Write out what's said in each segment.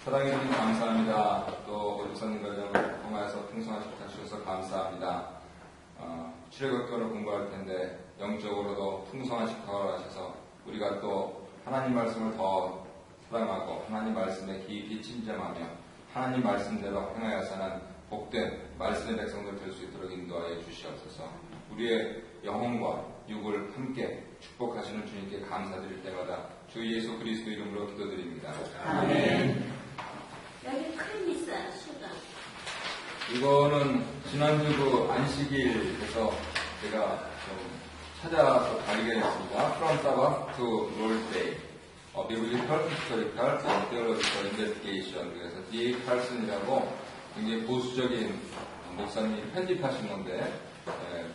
사랑해주님 감사합니다. 또 목사님 과정을 통해서 풍성한 식탁 주셔서 감사합니다. 출애굽기를 공부할 텐데 영적으로도 풍성한 식탁을 하셔서 우리가 또 하나님 말씀을 더 사랑하고 하나님 말씀에 깊이 침잠하며 하나님 말씀대로 행하여서는 복된 말씀의 백성들 될 수 있도록 인도하여 주시옵소서. 우리의 영혼과 육을 함께 축복하시는 주님께 감사드릴 때마다 주 예수 그리스도 이름으로 기도드립니다. 아멘. 여기 큰 미사 수가. 이거는 지난주 그 안식일에서 제가 좀 찾아서 발견했습니다. From Sabbath to Lord's Day, Biblical, Historical, and Theological Investigation. 그래서 D.A. 칼슨이라고 굉장히 보수적인 목사님이 편집하신 건데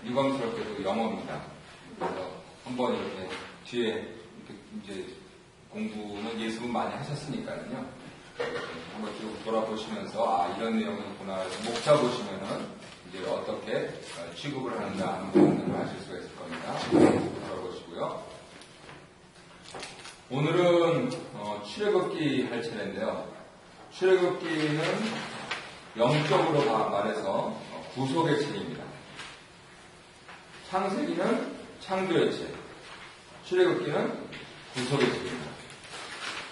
유감스럽게도 영어입니다. 그래서 한번 이렇게 뒤에 이렇게 이제 공부는 예습은 많이 하셨으니까요. 한번 쭉 돌아보시면서 이런 내용이 있구나. 목차 보시면은 이제 어떻게 취급을 하는가 하는 부분을 아실 수가 있을 겁니다. 돌아보시고요. 오늘은 출애굽기 할 차례인데요. 출애굽기는 영적으로 말해서 구속의 책입니다. 창세기는 창조의 책, 출애굽기는 구속의 책입니다.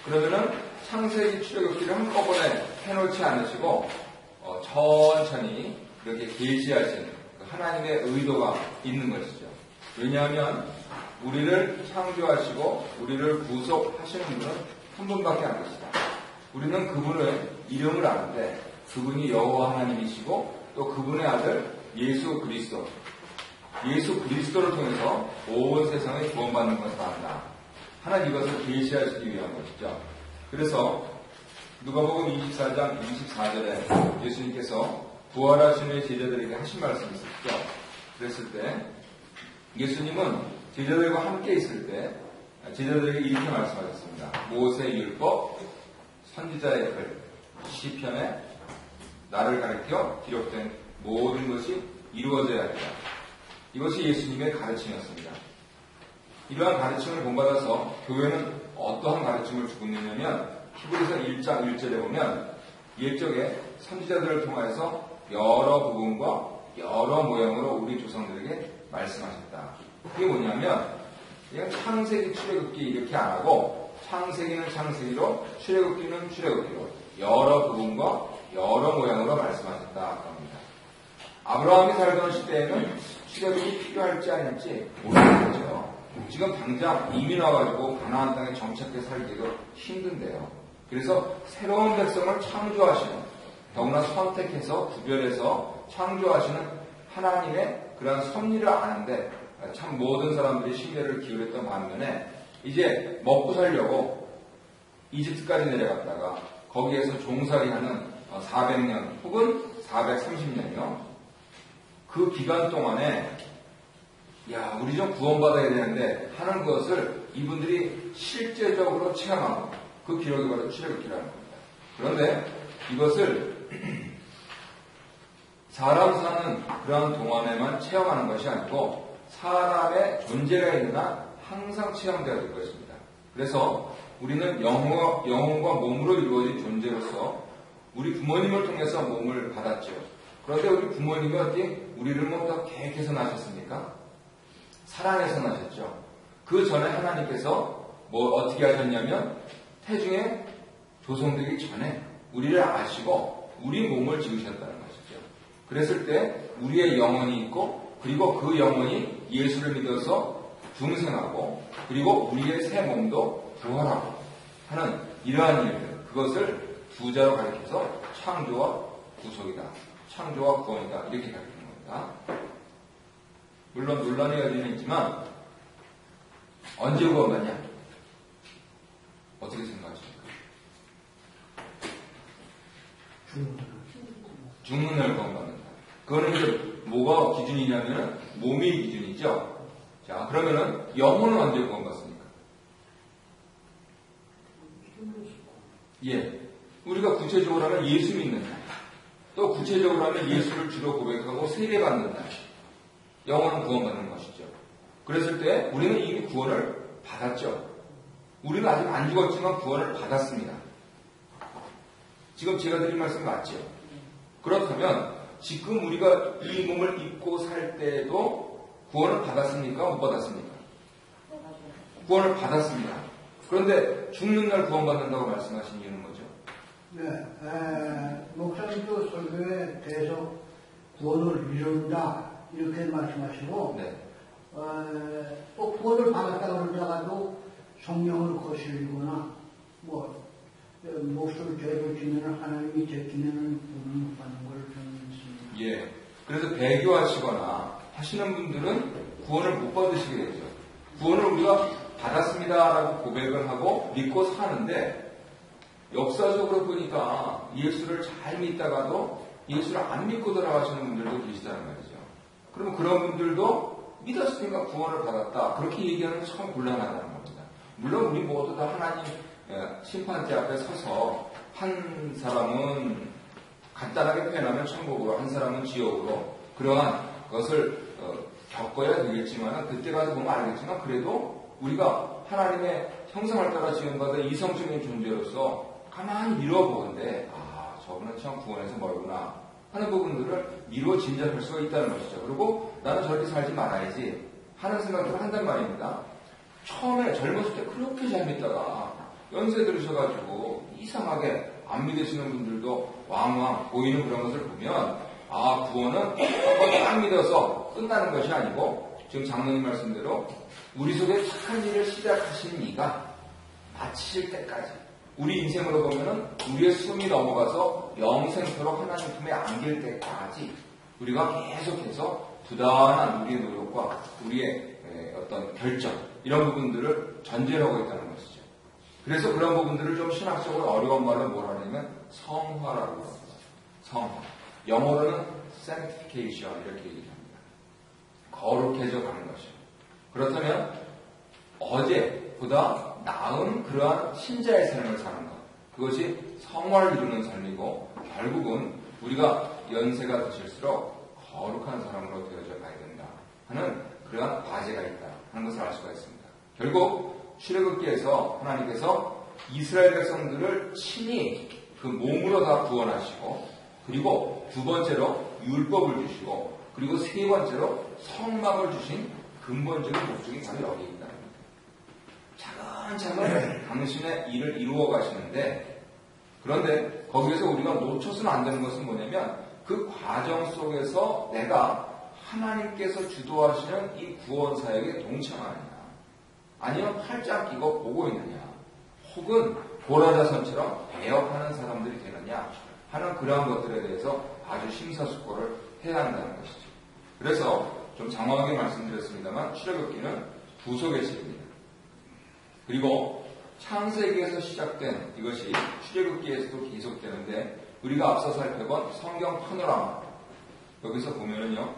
그러면은 창세기 출애굽기를 한꺼번에 해놓지 않으시고 천천히 이렇게 계시하신 하나님의 의도가 있는 것이죠. 왜냐하면 우리를 창조하시고 우리를 구속하시는 분은 한 분밖에 안 계시다. 우리는 그분의 이름을 아는데 그분이 여호와 하나님이시고 또 그분의 아들 예수 그리스도를 통해서 온 세상에 구원받는 것을 안다. 하나님 이것을 계시하시기 위한 것이죠. 그래서 누가복음 24장 24절에 예수님께서 부활하신 후에 제자들에게 하신 말씀이 있었죠. 그랬을 때 예수님은 제자들과 함께 있을 때 제자들에게 이렇게 말씀하셨습니다. 모세의 율법, 선지자의 글, 시편에 나를 가리켜 기록된 모든 것이 이루어져야 한다. 이것이 예수님의 가르침이었습니다. 이러한 가르침을 본받아서 교회는 어떠한 가르침을 주고 있느냐면 히브리서 1장 1절에 보면 옛적에 선지자들을 통하여서 여러 부분과 여러 모양으로 우리 조상들에게 말씀하셨다. 그게 뭐냐면 그냥 창세기 출애굽기 이렇게 안 하고 창세기는 창세기로 출애굽기는 출애굽기로 여러 부분과 여러 모양으로 말씀하셨다 합니다. 아브라함이 살던 시대에는 출애굽이 필요할지 아닐지 모르겠죠. 지금 당장 이민 와가지고 가나안 땅에 정착해 살기도 힘든데요. 그래서 새로운 백성을 창조하시는, 더구나 선택해서 구별해서 창조하시는 하나님의 그러한 섭리를 아는데 참 모든 사람들이 신뢰를 기울였던 반면에 이제 먹고 살려고 이집트까지 내려갔다가 거기에서 종살이하는 400년 혹은 430년이요. 그 기간 동안에 우리 좀 구원받아야 되는데 하는 것을 이분들이 실제적으로 체험하고 그 기록이 바로 출애굽기라는 겁니다. 그런데 이것을 사람 사는 그러한 동안에만 체험하는 것이 아니고 사람의 존재가 있는 한 항상 체험되어야 될 것입니다. 그래서 우리는 영혼과 몸으로 이루어진 존재로서 우리 부모님을 통해서 몸을 받았죠. 그런데 우리 부모님이 어떻게 우리를 더 계획해서 나셨습니까? 사랑해서 나셨죠. 그 전에 하나님께서 어떻게 하셨냐면 태중에 조성되기 전에 우리를 아시고 우리 몸을 지으셨다는 것이죠. 그랬을 때 우리의 영혼이 있고 그리고 그 영혼이 예수를 믿어서 중생하고 그리고 우리의 새 몸도 부활하고 하는 이러한 일들, 그것을 두 자로 가리켜서 창조와 구속이다. 창조와 구원이다. 이렇게 가리키는 겁니다. 물론 논란의 여지는 있지만 언제 구원받냐? 어떻게 생각하십니까? 죽는 날 구원받는다. 그거는 이제 뭐가 기준이냐면 몸이 기준이죠. 자, 그러면은 영혼은 언제 구원받습니까? 우리가 구체적으로 하면 예수 믿는 날, 또 구체적으로 하면 예수를 주로 고백하고 세례받는 날, 영혼은 구원받는 것이죠. 그랬을 때 우리는 이미 구원을 받았죠. 우리는 아직 안 죽었지만 구원을 받았습니다. 지금 제가 드린 말씀이 맞죠? 그렇다면 지금 우리가 이 몸을 입고 살 때에도 구원을 받았습니까? 못 받았습니까? 구원을 받았습니다. 그런데 죽는 날 구원받는다고 말씀하신 이유는 뭐죠? 네, 목사님도 설교에 대해서 구원을 이룬다 이렇게 말씀하시고 네. 또 구원을 받았다 그러다가도 성령을 거슬리거나 몹쓸 죄를 지면 하나님이 제끼는 구원을 못 받는 걸 저는 믿습니다. 예. 그래서 배교하시거나 하시는 분들은 구원을 못 받으시게 되죠. 구원을 우리가 받았습니다라고 고백을 하고 믿고 사는데 역사적으로 보니까 예수를 잘 믿다가도 예수를 안 믿고 돌아가시는 분들도 계시다는 말이죠. 그러면 그런 분들도 믿었으니까 구원을 받았다. 그렇게 얘기하는 게 참 곤란하다는 겁니다. 물론 우리 모두 다 하나님 심판대 앞에 서서 한 사람은 간단하게 표현하면 천국으로, 한 사람은 지옥으로 그러한 것을 겪어야 되겠지만 그때 가서 보면 알겠지만 그래도 우리가 하나님의 형상을 따라 지음받은 이성적인 존재로서 가만히 미뤄보는데 저분은 참 구원에서 멀구나 하는 부분들을 미루어 짐작할 수가 있다는 것이죠. 그리고 나는 저렇게 살지 말아야지 하는 생각들을 한단 말입니다. 처음에 젊었을 때 그렇게 잘 믿다가 연세 들으셔가지고 이상하게 안 믿으시는 분들도 왕왕 보이는 그런 것을 보면 구원은 한번 딱 믿어서 끝나는 것이 아니고 지금 장로님 말씀대로 우리 속에 착한 일을 시작하신 이가 마치실 때까지 우리 인생으로 보면은 우리의 숨이 넘어가서 영생토록 하나님 품에 안길 때까지 우리가 계속해서 부단한 우리의 노력과 우리의 어떤 결정 이런 부분들을 전제로 하고 있다는 것이죠. 그래서 그런 부분들을 좀 신학적으로 어려운 말로 뭐라 하냐면 성화라고 합니다. 성화. 영어로는 sanctification 이렇게 얘기합니다. 거룩해져 가는 것이죠. 그렇다면 어제보다 나은 그러한 신자의 삶을 사는 것. 그것이 성화를 이루는 삶이고 결국은 우리가 연세가 드실수록 거룩한 사람으로 되어져 가야 된다 하는 그러한 과제가 있다 하는 것을 알 수가 있습니다. 결국 출애굽기에서 하나님께서 이스라엘 백성들을 친히 그 몸으로 다 구원하시고 그리고 두 번째로 율법을 주시고 그리고 세 번째로 성막을 주신 근본적인 목적이 바로 여기에 있다는 겁니다. 차근차근 당신의 일을 이루어 가시는데 그런데 거기에서 우리가 놓쳐서는 안 되는 것은 뭐냐면 그 과정 속에서 내가 하나님께서 주도하시는 이 구원 사역에 동참하느냐 아니면 팔짱 끼고 보고 있느냐 혹은 고라자선처럼 배역하는 사람들이 되느냐 하는 그러한 것들에 대해서 아주 심사숙고를 해야 한다는 것이죠. 그래서 좀 장황하게 말씀드렸습니다만 출애굽기는 부속의 책입니다. 그리고 창세기에서 시작된 이것이 출애굽기에서도 계속되는데 우리가 앞서 살펴본 성경 파노라마 여기서 보면은요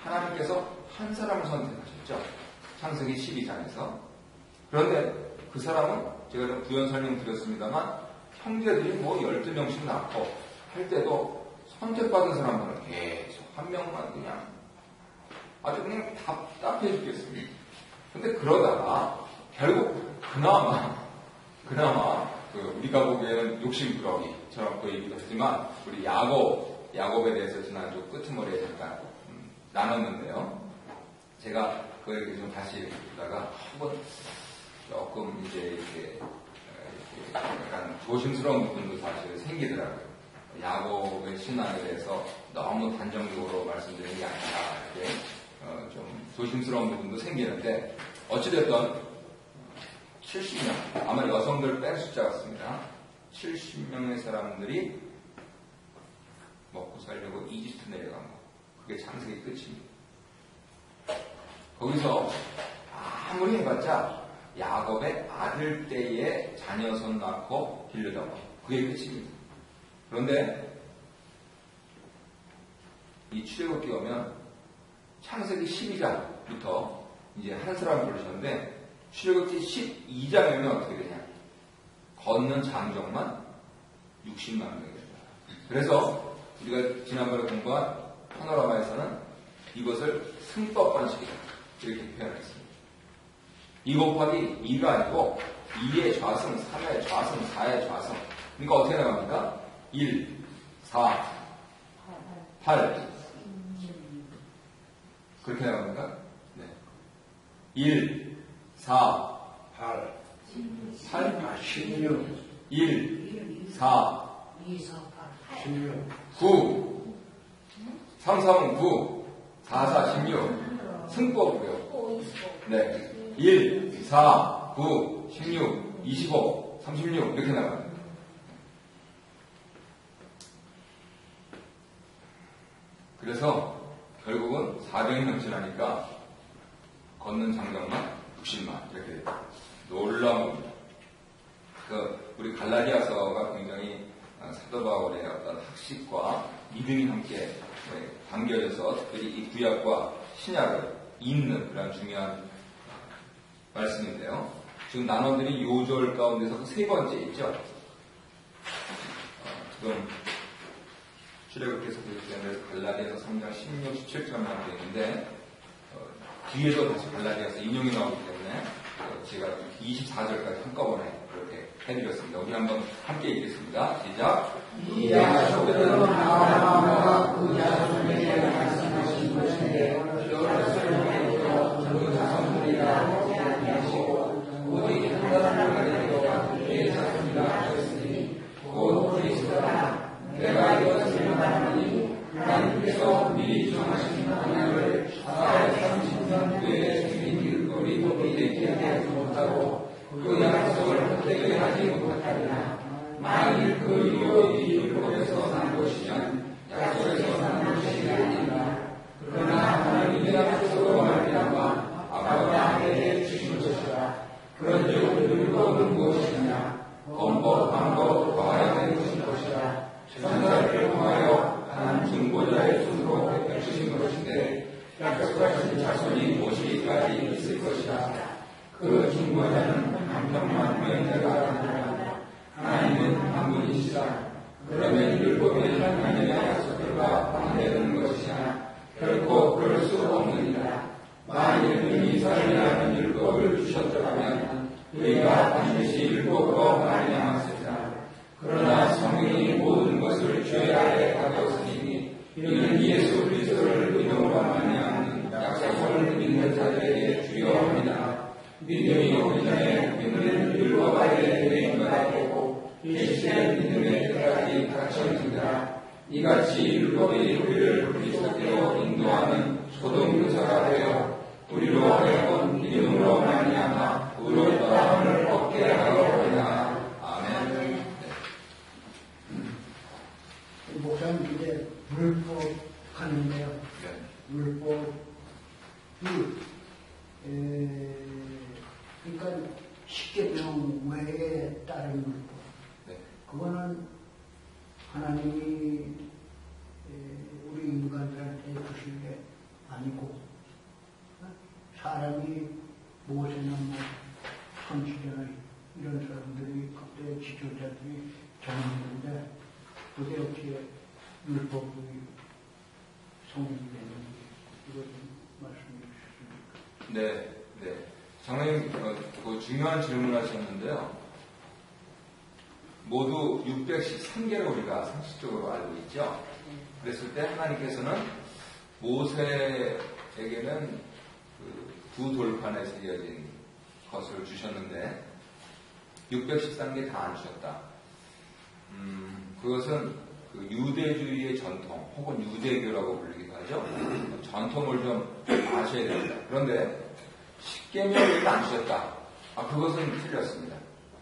하나님께서 한 사람을 선택하셨죠. 창세기 12장에서 그런데 그 사람은 제가 좀 부연 설명드렸습니다만 형제들이 12명씩 낳고 할 때도 선택받은 사람들은 계속 한 명만 그냥 아주 그냥 답답해 죽겠습니다. 근데 그러다가 결국 그나마 우리가 보기에는 욕심부러기처럼 보이기도 하지만 우리 야곱에 대해서 지난주 끄트머리에 잠깐 나눴는데요. 제가 그 얘기 좀 다시 듣다가 한번 조금 이제 이렇게 약간 조심스러운 부분도 사실 생기더라고요. 야곱의 신앙에 대해서 너무 단정적으로 말씀드리는 게 아니라 이렇게 좀 조심스러운 부분도 생기는데 어찌됐든 70명, 아마 여성들 뺀 숫자 같습니다. 70명의 사람들이 먹고 살려고 이집트 내려간 거. 그게 창세기 끝입니다. 거기서 아무리 해봤자 야곱의 아들 때에 자녀손 낳고 길르던 거. 그게 끝입니다. 그런데 이 출애굽기 오면 창세기 12장부터 이제 한 사람을 부르셨는데 출애굽기 12장에 오면 어떻게 되냐? 걷는 장정만 60만 명이 됩니다. 그래서 우리가 지난번에 공부한 파노라마에서는 이것을 승법 반식이다 이렇게 표현했습니다. 2 곱하기 2가 아니고 2의 좌승, 3의 좌승, 4의 좌승. 그러니까 어떻게 나갑니까? 1, 4, 8. 그렇게 나갑니까? 네. 1, 4, 8, 16, 1, 4, 16, 9, 3, 3은 9, 4, 4, 16. 승법이고요. 네. 1, 4, 9, 16, 25, 36 이렇게 나갑니다. 그래서 결국은 400이 넘쳐나니까 걷는 장정만 60만 이렇게 놀라운 우리 갈라디아서가 굉장히 사도 바울의 어떤 학식과 믿음이 함께 담겨져서 특별히 이 구약과 신약을 잇는 그런 중요한 말씀인데요. 지금 나눠드린 요절 가운데서 그 세 번째 있죠. 지금 출애굽기에서 보여주는 갈라디아서 3장 16, 17절만 되어 있는데 뒤에도 다시 갈라디아서 인용이 나오기 때문에 제가 24절까지 한꺼번에 그렇게 해드렸습니다. 우리 한번 함께 읽겠습니다. 시작. 이 약속은 아브라함과 그 자손에게 말씀하신 것인데 여러분에게도 그 자손들이라 하시고 우리 하나님께도 그의 자손이라 하셨으니 곧 그리스도라. 내가 이것을 말하니 하나님께서 미리 정하신 언약을 430년 후에 주인 일거리도 이르게 하지 못하고 그 약속을 헛되게 하지 못하리라. 만일 그 율법에서 난 것이면 약속에서 난 것이 아니라 그러나 하나님의 약속으로 말미암아 아브라함에게 주신 것이라. 그런즉 율법은 무엇이냐? 범법, 방법, 과하여 주신 것이라. 천사를 통하여 한 중보자의 손으로 베푸신 것인데 약속하신 자손이 모시기까지 있을 것이라. 그 중보자는 한 명만 명자가 아니라 하나님은 한 분이시라. 그러면 율법이 하나님의 약속들과 반대되는 것이냐? 결코 그럴 수 없느니라. 만일 능히 살게 하는 율법을 주셨더라면 우리가 반드시 율법으로 말미암았으리라. 그러나 성령이 모든 것을 죄 아래 가졌으니 이는 예수 그리스도를 믿음으로 말미암는 약속을 믿는 자들에게 주요합니다. 믿음이 오기 전에 우리는 율법 아래 대인받아 보고 계시된 믿음의 때까지 갇혀있느니라. 이같이 율법이 우리를 그리스도께로 인도하는 소동교사가 되어 우리로 하여금 믿음으로 말미암아 의롭다함을 얻게 하려 하리라. 아멘. 목사님 이제 율법 하는데요. 율법이 그러니까 십계명 외에 다른 율법. 그거는 하나님이 우리 인간들한테 주신 게 아니고 사람이 모세나 뭐 선지자나 이런 사람들이 그때 지도자들이 정했는데 그게 어떻게 율법이 성립되는지 이거 좀 말씀해 주시겠습니까? 네. 장로님 그 중요한 질문을 하셨는데요. 모두 613개를 우리가 상식적으로 알고 있죠. 그랬을 때 하나님께서는 모세에게는 두 돌판에 새겨진 것을 주셨는데 613개 다 안 주셨다. 그것은 그 유대주의의 전통 혹은 유대교라고 불리기도 하죠. 전통을 좀 아셔야 됩니다. 그런데 십계명을 안 주셨다. 그것은 틀렸습니다.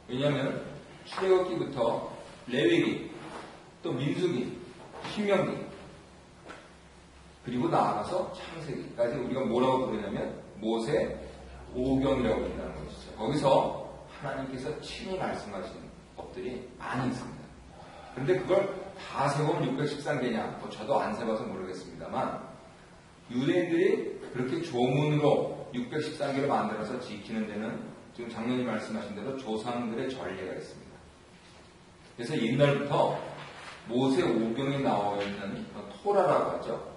왜냐하면 출애굽기부터 레위기, 또 민수기, 신명기, 그리고 나아가서 창세기까지 우리가 뭐라고 부르냐면 모세 오경이라고 부른다는 것이죠. 거기서 하나님께서 친히 말씀하신 법들이 많이 있습니다. 그런데 그걸 다 세보면 613개냐? 뭐 저도 안 세봐서 모르겠습니다만 유대인들이 그렇게 조문으로 613개를 만들어서 지키는 데는 지금 장로님 말씀하신 대로 조상들의 전례가 있습니다. 그래서 옛날부터 모세 오경에 나와 있는 토라라고 하죠.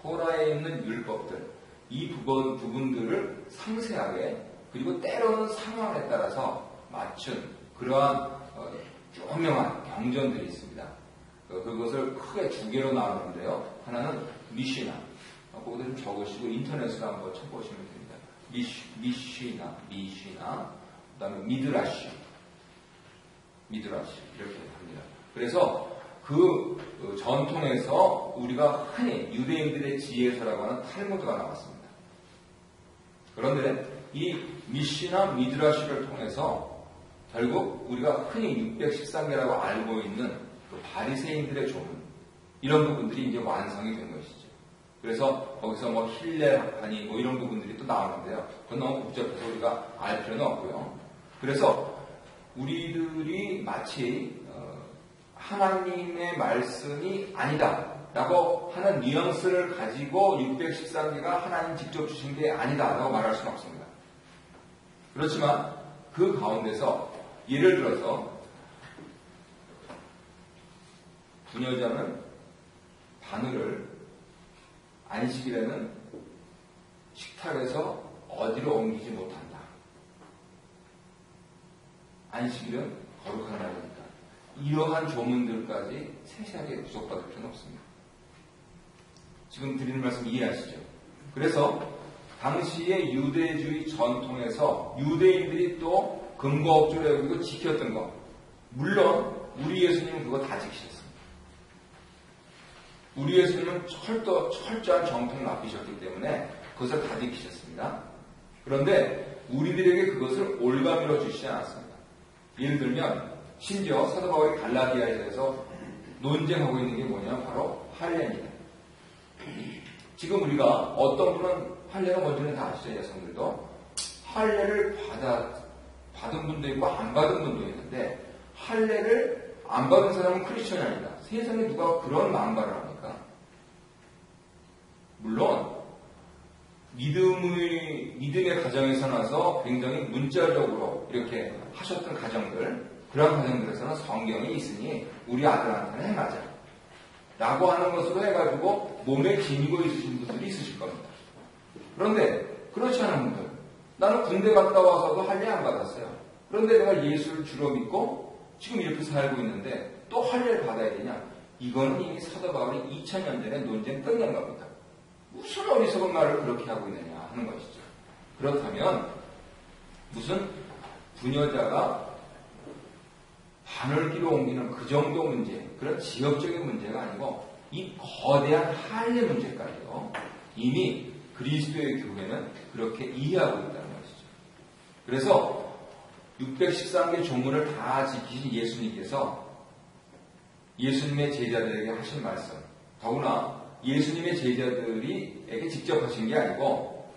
토라에 있는 율법들, 이 부분들을 상세하게 그리고 때로는 상황에 따라서 맞춘 그러한 현명한 경전들이 있습니다. 그것을 크게 두 개로 나누는데요. 하나는 미시나. 거기다 좀 적으시고 인터넷으로 한번 쳐보시면 됩니다. 미시나. 그 다음에 미드라시 이렇게 합니다. 그래서 그 전통에서 우리가 흔히 유대인들의 지혜서라고 하는 탈무드가 나왔습니다. 그런데 이 미시나 미드라시를 통해서 결국 우리가 흔히 613개라고 알고 있는 그 바리새인들의 조문 이런 부분들이 이제 완성이 된 것이죠. 그래서 거기서 뭐 힐레하니 뭐 이런 부분들이 또 나오는데요. 그건 너무 복잡해서 우리가 알 필요는 없고요. 그래서 우리들이 마치 하나님의 말씀이 아니다라고 하는 뉘앙스를 가지고 613개가 하나님 직접 주신 게 아니다라고 말할 수는 없습니다. 그렇지만 그 가운데서 예를 들어서 부녀자는 바늘을 안식일에는 식탁에서 어디로 옮기지 못한다. 안식일은 거룩한 날이니까. 이러한 조문들까지 세세하게 구속받을 필요는 없습니다. 지금 드리는 말씀 이해하시죠? 그래서 당시의 유대주의 전통에서 유대인들이 또 금거업주로 여기고 지켰던 것. 물론 우리 예수님은 그거 다 지키셨습니다. 우리 예수님은 철저한 정통을 맡기셨기 때문에 그것을 다 지키셨습니다. 그런데 우리들에게 그것을 올가미로 주시지 않았습니다. 예를 들면 심지어 사도 바울이 갈라디아에서 논쟁하고 있는 게 뭐냐면 바로 할례입니다. 지금 우리가 어떤 분은 할례가 뭔지는 다 아시죠? 여성들도 할례를 받은 분도 있고 안 받은 분도 있는데 할례를 안 받은 사람은 크리스천이 아니다. 세상에 누가 그런 망발을 합니까? 물론 믿음의 가정에서 나서 굉장히 문자적으로 이렇게 하셨던 가정들, 그런 가정들에서는 성경이 있으니 우리 아들한테는 해맞아 라고 하는 것으로 해가지고 몸에 지니고 있으신 분들이 있으실 겁니다. 그런데 그렇지 않은 분들, 나는 군대 갔다 와서도 할례 안 받았어요. 그런데 내가 예수를 주로 믿고 지금 이렇게 살고 있는데 또 할례를 받아야 되냐? 이거는 이미 사도 바울이 2000년 전에 논쟁 끝낸 겁니다. 무슨 어리석은 말을 그렇게 하고 있느냐 하는 것이죠. 그렇다면 무슨 부녀자가 바늘기로 옮기는 그 정도 문제, 그런 지역적인 문제가 아니고 이 거대한 할례 문제까지요. 이미 그리스도의 교회는 그렇게 이해하고 있다는 것이죠. 그래서 613개 조문을 다 지키신 예수님께서 예수님의 제자들에게 하신 말씀, 더구나 예수님의 제자들에게 직접 하신 게 아니고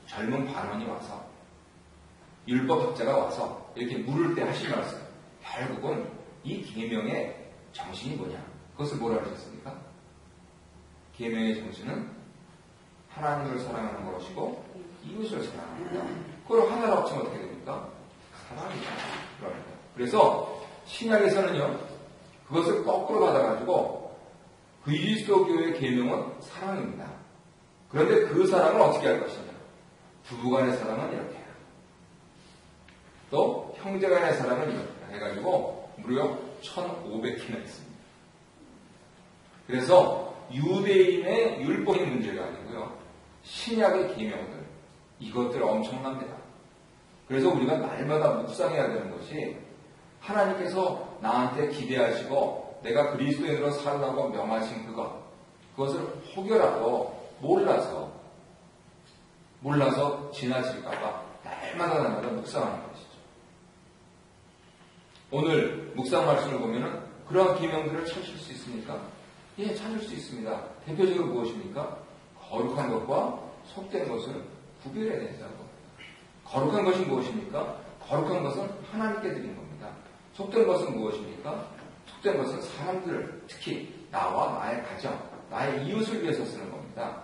젊은 반원이 와서 율법학자가 와서 이렇게 물을 때 하신 말씀, 결국은 이 계명의 정신이 뭐냐? 그것을 뭐라 하셨습니까? 계명의 정신은 하나님을 사랑하는 것이고 이웃을 사랑하는 것. 그걸 하나로 합치면 어떻게 됩니까? 사랑이다. 그럽니다. 그래서 신약에서는요, 그것을 거꾸로 받아가지고 그리스도교의 계명은 사랑입니다. 그런데 그 사랑을 어떻게 할 것이냐? 부부간의 사랑은 이렇게 해요. 또 형제간의 사랑은 이렇게 해가지고 무려 1500개나 있습니다. 그래서 유대인의 율법의 문제가 아니고요, 신약의 계명들, 이것들 엄청납니다. 그래서 우리가 날마다 묵상해야 되는 것이 하나님께서 나한테 기대하시고 내가 그리스도인으로 살라고 명하신 그것을 혹여라도 몰라서 지나칠까봐 날마다 묵상하는 것이죠. 오늘 묵상 말씀을 보면은 그러한 계명들을 찾을 수 있습니까? 예, 찾을 수 있습니다. 대표적으로 무엇입니까? 거룩한 것과 속된 것을 구별해야 된다는 겁니다. 거룩한 것이 무엇입니까? 거룩한 것은 하나님께 드린 겁니다. 속된 것은 무엇입니까? 속된 것은 사람들, 특히 나와 나의 가정, 나의 이웃을 위해서 쓰는 겁니다.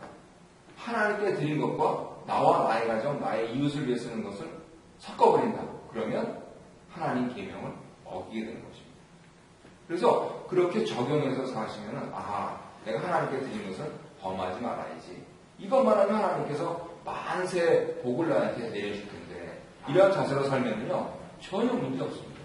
하나님께 드린 것과 나와 나의 가정, 나의 이웃을 위해 쓰는 것을 섞어버린다. 그러면 하나님 계명을 어기게 되는 것입니다. 그래서 그렇게 적용해서 사시면은, 내가 하나님께 드린 것은 범하지 말아야지. 이것만 하면 하나님께서 만세 복을 나한테 내려줄 텐데, 이러한 자세로 살면요 전혀 문제 없습니다.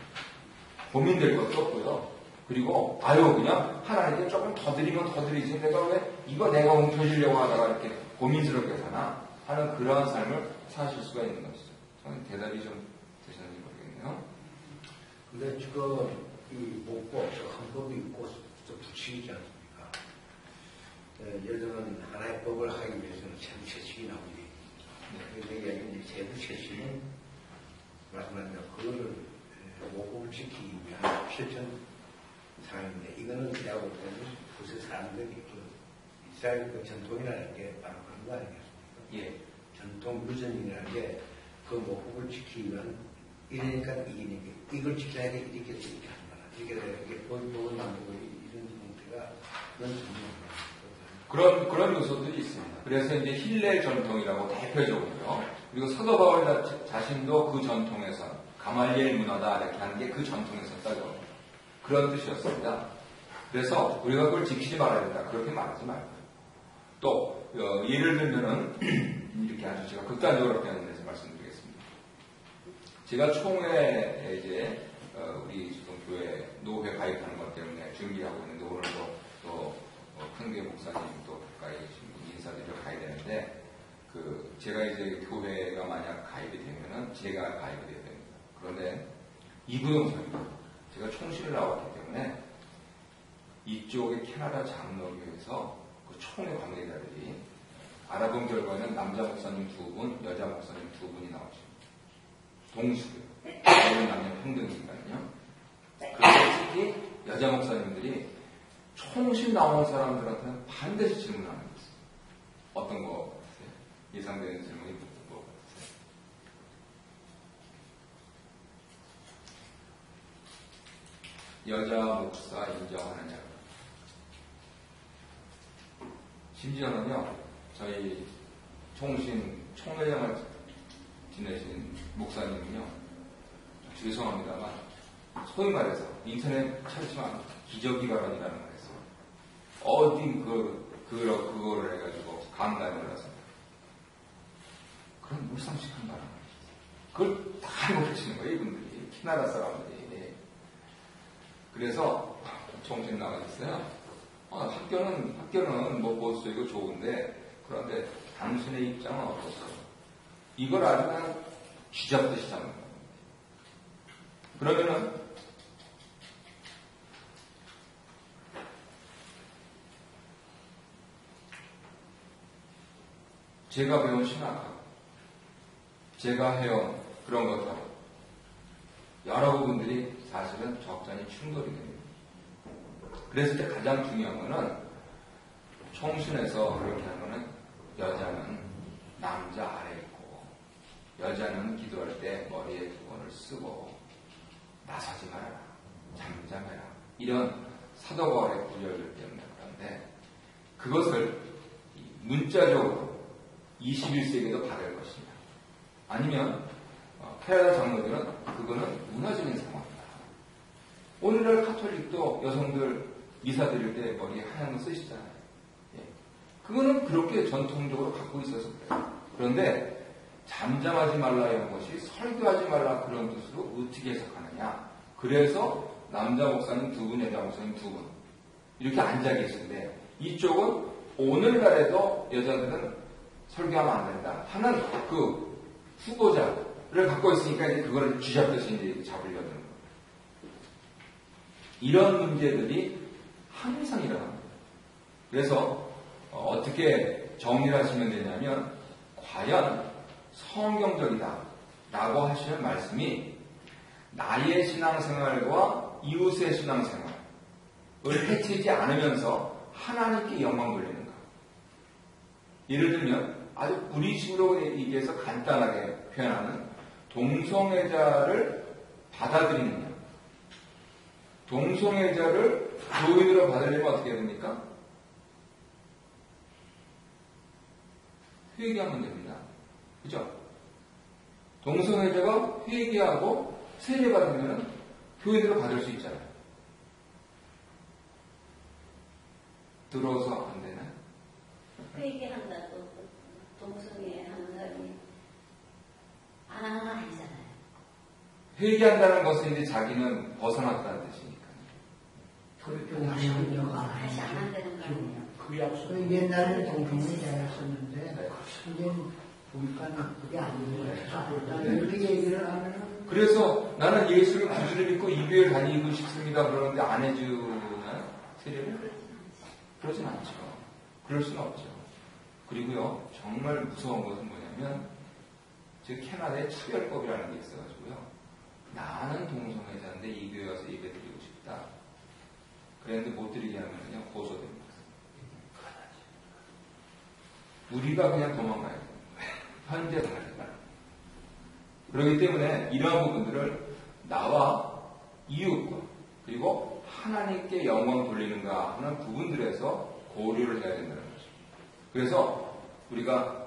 고민될 것도 없고요. 그리고 그냥 하나님께 조금 더 드리면 더 드리지 내가 왜 이거 내가 옮겨주려고 하다가 이렇게 고민스럽게 사나 하는 그러한 삶을 사실 수가 있는 것이죠. 저는 대답이 좀 되셨는지 모르겠네요. 근데 지금 이 목법, 헌법이 있고 부칙이지 않습니까? 여자는 하나의 법을 하기 위해서는 세부채식이 나오지. 그런데 이제 세부채식은 말씀하신 대로 그거를 목법을 지키기 위한 실천 상황인데 이거는 제가 볼 때는 그새 사람들이 이스라엘 그 전통이라는 게 바로 그런 거 아니겠습니까? 예. 전통 유전이라는 게 그 목법을 지키기 위한 이러니까 이기니까 이걸 지켜야 돼 이렇게 하는 거라. 이렇게 법을 만들고 이런 형태가 그런 그런 요소들이 있습니다. 그래서 이제 힐레 전통이라고 대표적으로요. 그리고 사도 바울 자신도 그 전통에서 가말리엘 문화다 이렇게 하는 게 그 전통에서 있다고 그런 뜻이었습니다. 그래서 우리가 그걸 지키지 말아야 된다 그렇게 말하지 말고 또 예를 들면은 이렇게 아주 제가 극단적으로 표현해서 말씀드리겠습니다. 제가 총회에 이제 우리 지금 교회 노회 가입하는 것 때문에 준비하고 있는데 오늘도 또 큰교회 목사님 또 가까이 인사드리러 가야 되는데 제가 이제 교회가 만약 가입이 되면은 제가 가입이 돼야 됩니다. 그런데 이구동성입니다. 제가 총실을 나왔기 때문에 이쪽의 캐나다 장로교에서 그 총회 관계자들이 알아본 결과는 남자 목사님 2분, 여자 목사님 2분이 나오죠. 동시고요. 남녀 평등이니까요. 그런데 특히 여자 목사님들이 총실 나온 사람들한테는 반드시 질문하는 게 있어요. 어떤 거 같으세요? 예상되는 질문이 뭐 같으세요? 여자 목사 인정하느냐? 심지어는요, 저희 총회장을 지내신 목사님은요, 죄송합니다만, 소위 말해서 인터넷 찾지만 기저귀 발언이라는 걸 했어요. 어딘 그거를 해가지고 강단을 올랐습니다. 그런 물상식한 발언을 했어요. 그걸 다 알고 계시는 거예요, 이분들이. 캐나다 사람들이. 그래서 총신 나가셨어요. 학교는 뭐 보수적이고 좋은데, 그런데 당신의 입장은 어떻어요? 이걸 아주 그냥 쥐잡듯이 잡는 겁니다. 그러면은, 제가 배운 신학하고, 제가 해온 그런 것하고, 여러 부분들이 사실은 적잖이 충돌이 됩니다. 그래서 이제 가장 중요한 거는, 총신에서 그렇게 하면은, 여자는 남자 아래에 있고, 여자는 기도할 때 머리에 두건을 쓰고, 나서지 말아라, 잠잠해라. 이런 사도 바울의 구절들 때문에 그런데, 그것을 문자적으로 21세기에도 받을 것입니다. 아니면, 캐나다 장로들은 그거는 문화적인 상황이다. 오늘날 카톨릭도 여성들 미사 드릴 때 머리에 하얀 거 쓰시잖아요. 그거는 그렇게 전통적으로 갖고 있어서 그래요. 그런데 잠잠하지 말라 이런 것이 설교하지 말라 그런 뜻으로 어떻게 해석하느냐. 그래서 남자 목사님 2분, 여자 목사님 2분 이렇게 앉아 계신데 이쪽은 오늘날에도 여자들은 설교하면 안 된다 하는 그 후보자를 갖고 있으니까 이제 그거를 쥐잡듯이 이제 잡으려는 거예요. 이런 문제들이 항상 일어납니다. 그래서 어떻게 정리를 하시면 되냐면 과연 성경적이다 라고 하시는 말씀이 나의 신앙생활과 이웃의 신앙생활을 해치지 않으면서 하나님께 영광 돌리는가. 예를 들면 아주 우리식으로 얘기해서 간단하게 표현하는 동성애자를 받아들이느냐. 동성애자를 교인으로 받으려면 어떻게 해야 됩니까? 회개하면 됩니다. 그죠? 동성애자가 회개하고 세례받으면 교인으로 받을 수 있잖아요. 들어서 안 되나요? 회개한다고 동성애 하는 사람이 안 하는 건 아니잖아요. 회개한다는 것은 이제 자기는 벗어났다는 뜻이니까요. 그렇게 오시는 경우가 다시 안 한다는 거 아니에요? 그 약속. 옛날에는 동성이 잘했었는데 이제 보니까 그게 아니고 이렇게 얘기를 하면은 그래서 나는 예수를 구주를 믿고 이 교회를 다니고 싶습니다. 그러는데 안 해주나? 세례를? 그러진 않죠. 그럴 수는 없죠. 그리고요, 정말 무서운 것은 뭐냐면, 즉, 캐나다의 차별법이라는 게 있어가지고요. 나는 동성애자인데 이 교회 와서 예배 드리고 싶다. 그랬는데 못 드리게 하면요, 고소됩니다. 우리가 그냥 도망가야 돼요. 현재 가야 그렇기 때문에 이러한 부분들을 나와 이웃과 그리고 하나님께 영광 돌리는가 하는 부분들에서 고려를 해야 된다는 거죠. 그래서 우리가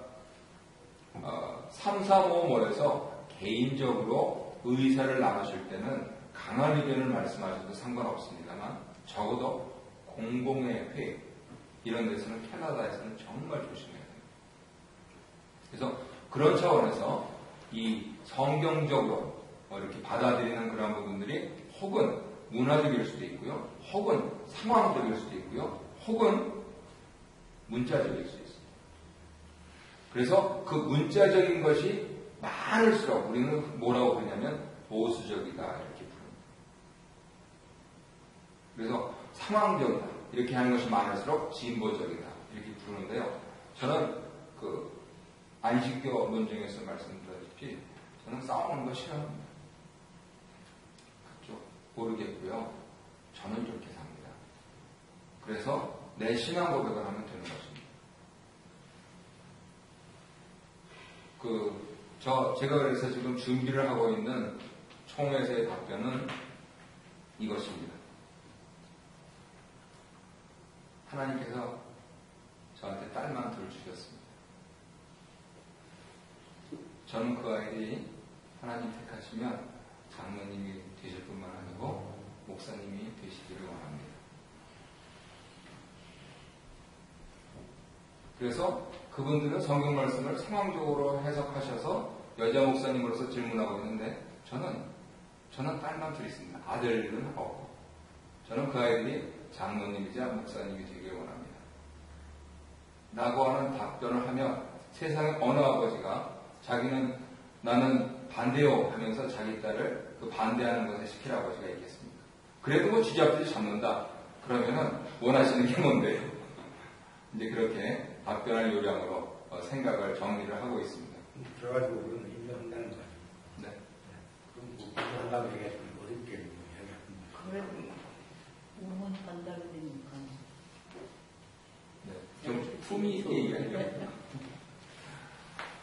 335모에서 개인적으로 의사를 나누실 때는 강한 의견을 말씀하셔도 상관없습니다만 적어도 공공의 회의 이런 데서는 캐나다에서는 정말 조심해야 됩니다. 그래서 그런 차원에서 이 성경적으로 이렇게 받아들이는 그런 부분들이 혹은 문화적일 수도 있고요. 혹은 상황적일 수도 있고요. 혹은 문자적일 수도 있습니다. 그래서 그 문자적인 것이 많을수록 우리는 뭐라고 부르냐면 보수적이다 이렇게 부릅니다. 그래서 상황적이다 이렇게 하는 것이 많을수록 진보적이다 이렇게 부르는데요. 저는 그 안식교 논쟁에서 말씀드렸다시피 저는 싸우는 거 싫어합니다. 그쪽 모르겠고요. 저는 이렇게 삽니다. 그래서 내 신앙 고백을 하면 되는 것입니다. 제가 그래서 지금 준비를 하고 있는 총회에서의 답변은 이것입니다. 하나님께서 저한테 딸만 둘 주셨습니다. 저는 그 아이들이 하나님 택하시면 장로님이 되실 뿐만 아니고 목사님이 되시기를 원합니다. 그래서 그분들은 성경 말씀을 상황적으로 해석하셔서 여자 목사님으로서 질문하고 있는데 저는 딸만 둘 있습니다. 아들은 없고 저는 그 아이들이 장로님이자 목사님이 되길 원합니다. 라고 하는 답변을 하면 세상의 어느 아버지가 자기는 나는 반대요 하면서 자기 딸을 그 반대하는 것에 시킬 아버지가 있겠습니까? 그래도 뭐 쥐잡듯이 잡는다. 그러면은 원하시는 게 뭔데요? 이제 그렇게 답변할 요량으로 생각을 정리를 하고 있습니다. 그래가지고 우리는 인정한다는 거예요. 네. 그럼 뭐 인정한다고 얘기하시면 어렵게 이야기합니다. 그래 응원한다고 되니까 네. 좀 품위 있게 얘기하려고.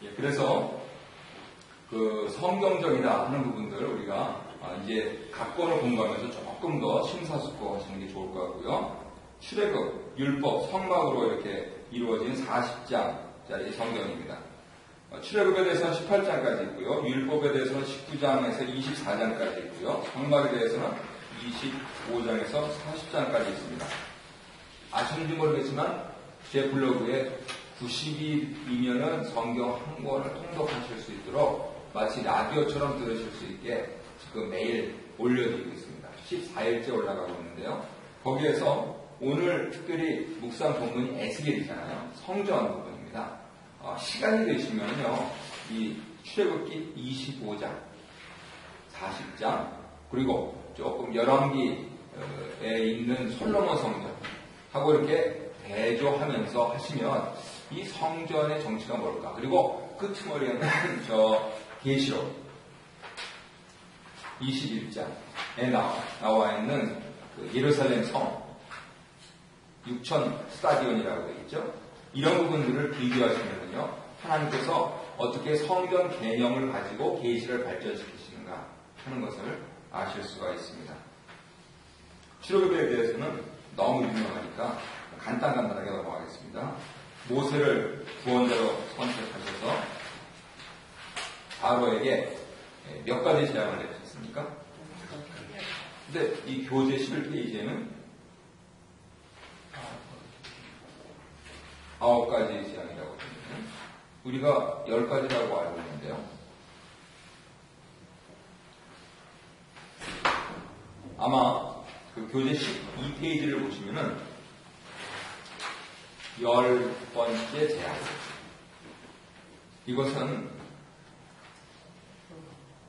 예, 그래서 그 성경적이다 하는 부분들 우리가 이제 각본을 공부하면서 조금 더 심사숙고하시는 게 좋을 것 같고요. 출애굽, 율법, 성막으로 이렇게 이루어진 40장짜리 성경입니다. 출애굽에 대해서는 18장까지 있고요. 율법에 대해서는 19장에서 24장까지 있고요. 성막에 대해서는 25장에서 40장까지 있습니다. 아시는지 모르겠지만 제 블로그에 90일이면은 성경 한 권을 통독하실 수 있도록 마치 라디오처럼 들으실 수 있게 지금 매일 올려드리고 있습니다. 14일째 올라가고 있는데요. 거기에서 오늘 특별히 묵상 본문이 에스겔이잖아요. 성전 부분입니다. 시간이 되시면요, 이 출애굽기 25장, 40장, 그리고 조금 열왕기에 있는 솔로몬 성전하고 이렇게 대조하면서 하시면 이 성전의 정치가 뭘까? 그리고 끝머리에는 저 계시록 21장에 나와 있는 그 예루살렘 성 6천 스타디온이라고 되어 있죠. 이런 부분들을 비교하시면요, 하나님께서 어떻게 성전 개념을 가지고 계시를 발전시키시는가 하는 것을 아실 수가 있습니다. 출애굽에 대해서는 너무 유명하니까 간단하게 넘어가겠습니다. 모세를 구원자로 선택하셔서 바로에게 몇 가지 제안을 내주셨습니까? 근데 이 교재 11페이지에는 9가지 제안이라고 합니다. 우리가 10가지라고 알고 있는데요. 아마 그 교재 12페이지를 보시면은 10번째 제안. 이것은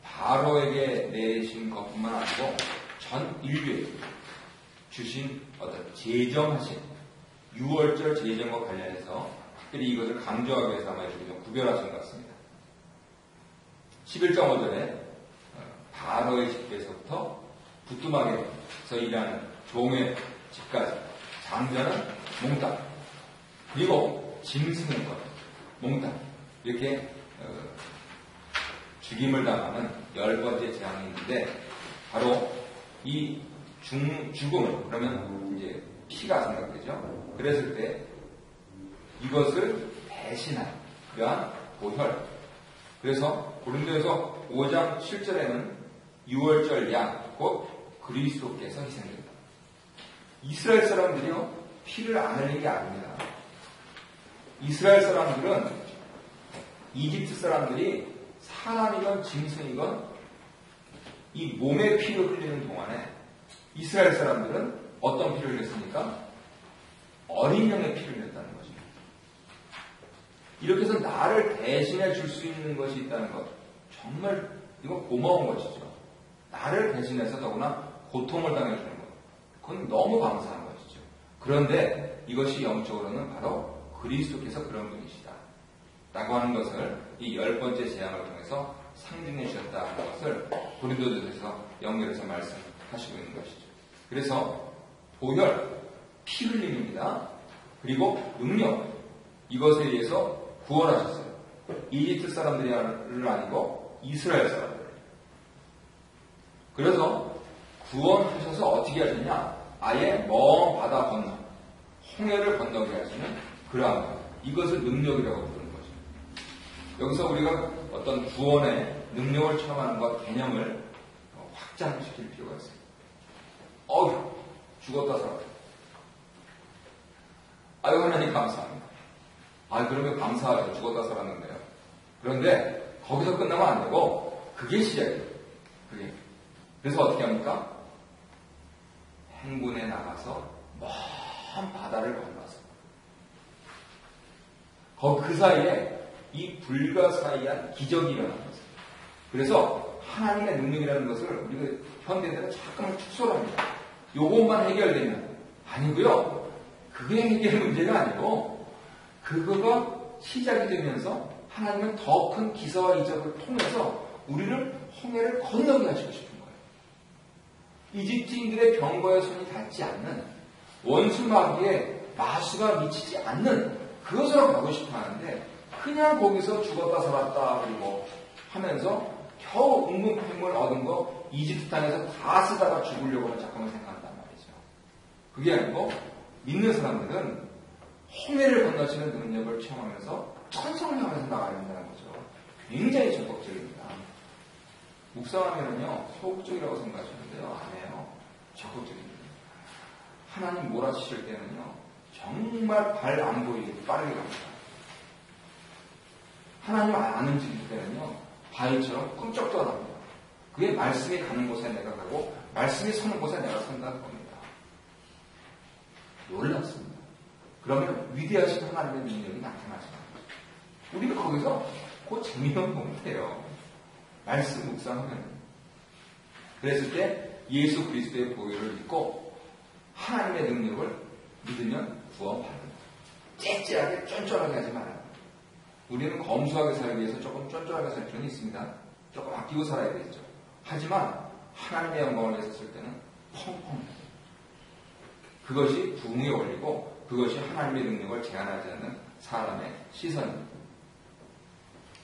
바로에게 내신 것뿐만 아니고 전 인류에 주신 어떤 제정하신 6월절 제정과 관련해서 특별히 이것을 강조하기 위해서 아마 이렇게 좀 구별하신 것 같습니다. 11장 5절에 바로의 집에서부터 부뚜막에서 일하는 종의 집까지 장자는 몽땅 그리고 짐승의 것 몽땅 이렇게 죽임을 당하는 10번째 재앙이 있는데 바로 이 죽음은 그러면 이제 피가 생각되죠. 그랬을 때 이것을 대신한 그러한 보혈. 그래서 고린도에서 5장 7절에는 6월절 양 곧 그리스도께서 희생된다. 이스라엘 사람들이요 피를 안 흘린 게 아닙니다. 이스라엘 사람들은 이집트 사람들이 사람이건 짐승이건 이 몸의 피를 흘리는 동안에 이스라엘 사람들은 어떤 피를 흘렸습니까? 어린 양의 피를 흘렸다는 것입니다. 이렇게 해서 나를 대신해 줄 수 있는 것이 있다는 것 정말 이건 고마운 것이죠. 나를 대신해서 더구나 고통을 당해주는 것 그건 너무 감사한 것이죠. 그런데 이것이 영적으로는 바로 그리스도께서 그런 분이시다 라고 하는 것을 이 10번째 재앙을 통해서 상징해 주셨다는 것을 고린도전서에서 연결해서 말씀하시고 있는 것이죠. 그래서 보혈, 피 흘림입니다. 그리고 능력, 이것에 의해서 구원하셨어요. 이집트 사람들이 아니고 이스라엘 사람들. 그래서 구원하셔서 어떻게 하셨냐? 아예 먼 바다 건너, 홍해를 건너게 하시는 그러한 것. 이것을 능력이라고 부르는 거죠. 여기서 우리가 어떤 구원의 능력을 체험하는 것 개념을 확장시킬 필요가 있어요. 어휴, 죽었다 살았다. 아유, 하나님 감사합니다. 아유, 그러면 감사하죠. 죽었다 살았는데요. 그런데 거기서 끝나면 안 되고 그게 시작이에요. 그게. 그래서 어떻게 합니까? 행군에 나가서 먼 바다를 건너서 그 사이에 이 불가사의한 기적이 일어나는 거죠. 그래서 하나님의 능력이라는 것을 우리가 현대인들은 잠깐만 축소를 합니다. 요것만 해결되면 아니고요. 그게 해결 문제가 아니고 그거가 시작이 되면서 하나님은 더 큰 기사와 이적을 통해서 우리를 홍해를 건너게 하시고 싶은 거예요. 이집트인들의 병거에 손이 닿지 않는 원수 마귀의 마수가 미치지 않는 그것으로 가고 싶어 하는데 그냥 거기서 죽었다 살았다 그리고 하면서 겨우 응급행물 얻은 거 이집트 땅에서 다 쓰다가 죽으려고는 잠깐만 생각한단 말이죠. 그게 아니고 믿는 사람들은 홍해를 건너시는 능력을 체험하면서 천성을 향해서 나가야 된다는 거죠. 굉장히 적극적입니다. 묵상하면요 소극적이라고 생각하시는데요. 아니에요. 적극적입니다. 하나님 몰아치실 때는요 정말 발 안 보이게 빠르게 갑니다. 하나님 안 움직일 때는요 바위처럼 꿈쩍도 안 합니다. 그게 말씀이 가는 곳에 내가 가고 말씀이 서는 곳에 내가 선다는 겁니다. 놀랍습니다. 그러면 위대하신 하나님의 능력이 나타나지 않아요. 우리가 거기서 그 재미만 보면 돼요. 말씀 묵상하면. 그랬을 때 예수 그리스도의 보혈을 믿고 하나님의 능력을 믿으면 구원받는다. 째째하게 쫀쫀하게 하지 말아요. 우리는 검소하게 살기 위해서 조금 쫀쫀하게 살 필요는 있습니다. 조금 아끼고 살아야 되겠죠. 하지만 하나님의 영광을 위해서 쓸 때는 펑펑. 그것이 부흥에 올리고 그것이 하나님의 능력을 제한하지 않는 사람의 시선입니다.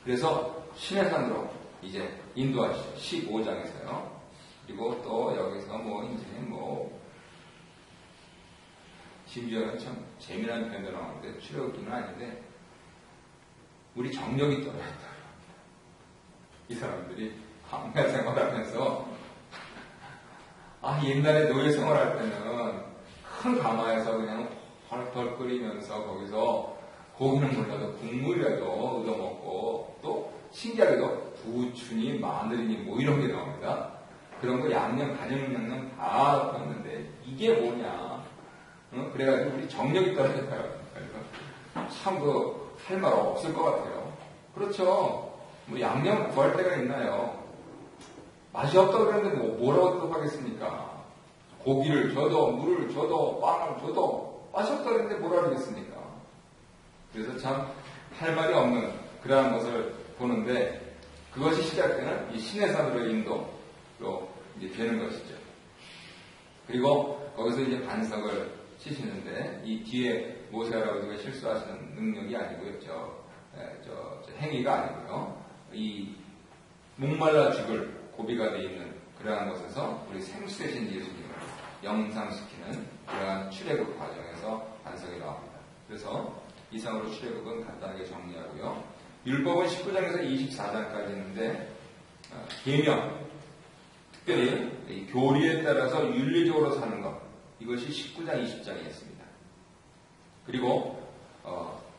그래서 신의 산으로 이제 인도하시죠. 15장에서요. 그리고 또 여기서 심지어는 참 재미난 표현도 나오는데 출애굽기는 아닌데 우리 정력이 떨어졌다. 이 사람들이 광야 생활하면서 옛날에 노예 생활할 때는 큰 가마에서 그냥 펄펄 끓이면서 거기서 고기는 몰라도 국물이라도 얻어먹고 또 신기하게도 부추니 마늘이니 이런 게 나옵니다. 그런 거 양념, 간장 양념 다 넣었는데 이게 이게 뭐냐. 그래가지고 우리 정력이 떨어져요. 참 할 말 없을 것 같아요. 그렇죠. 뭐 양념 구할 때가 있나요? 맛이 없다고 그랬는데 뭐라고 또 하겠습니까? 고기를 줘도 물을 줘도 빵을 줘도 맛이 없다고 그랬는데 뭐라 하겠습니까? 그래서 참 할 말이 없는 그러한 것을 보는데 그것이 시작되는 이 신의 산으로의 인도로 이제 되는 것이죠. 그리고 거기서 이제 반석을 치시는데 이 뒤에 모세할아버지가 실수하시는 능력이 아니고요. 저 행위가 아니고요. 이 목말라 죽을 고비가 되어 있는 그러한 것에서 우리 생수 되신 예수님을 영상시키는 그러한 출애굽 과정에서 반석이 나옵니다. 그래서 이상으로 출애굽은 간단하게 정리하고요. 율법은 19장에서 24장까지 있는데 계명, 특별히 이 교리에 따라서 윤리적으로 사는 것, 이것이 19장, 20장에 있습니다. 그리고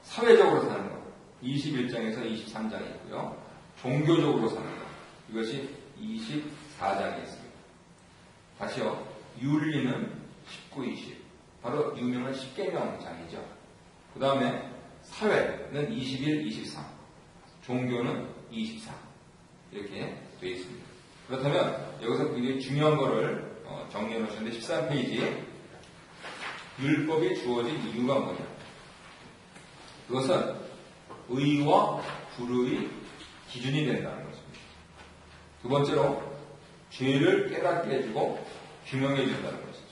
사회적으로 사는 것, 21장에서 23장에 있고요. 종교적으로 사는 것, 이것이 24장에 있습니다. 다시요. 윤리는 19, 20. 바로 유명한 십계명장이죠. 그 다음에 사회는 21, 23. 종교는 24. 이렇게 되어 있습니다. 그렇다면 여기서 굉장히 중요한 거를 정리해 놓으셨는데 13페이지에 율법이 주어진 이유가 뭐냐. 그것은 의와 불의의 기준이 된다는 것입니다. 두 번째로 죄를 깨닫게 해주고 규명해 준다는 것이죠.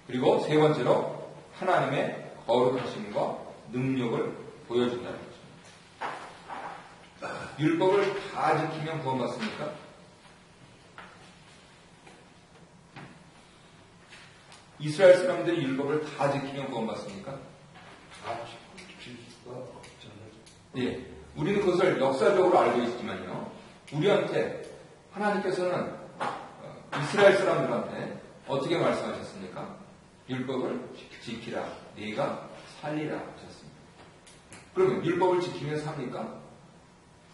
그리고 세 번째로 하나님의 거룩하심과 능력을 보여준다는 것입니다. 율법을 다 지키면 구원받습니까? 이스라엘 사람들이 율법을 다 지키면 구원받습니까? 다 지킬 수가 없잖아요. 예. 우리는 그것을 역사적으로 알고 있지만요. 우리한테 하나님께서는 이스라엘 사람들한테 어떻게 말씀하셨습니까? 율법을 지키라. 네가 살리라 하셨습니다. 그러면 율법을 지키면 삽니까?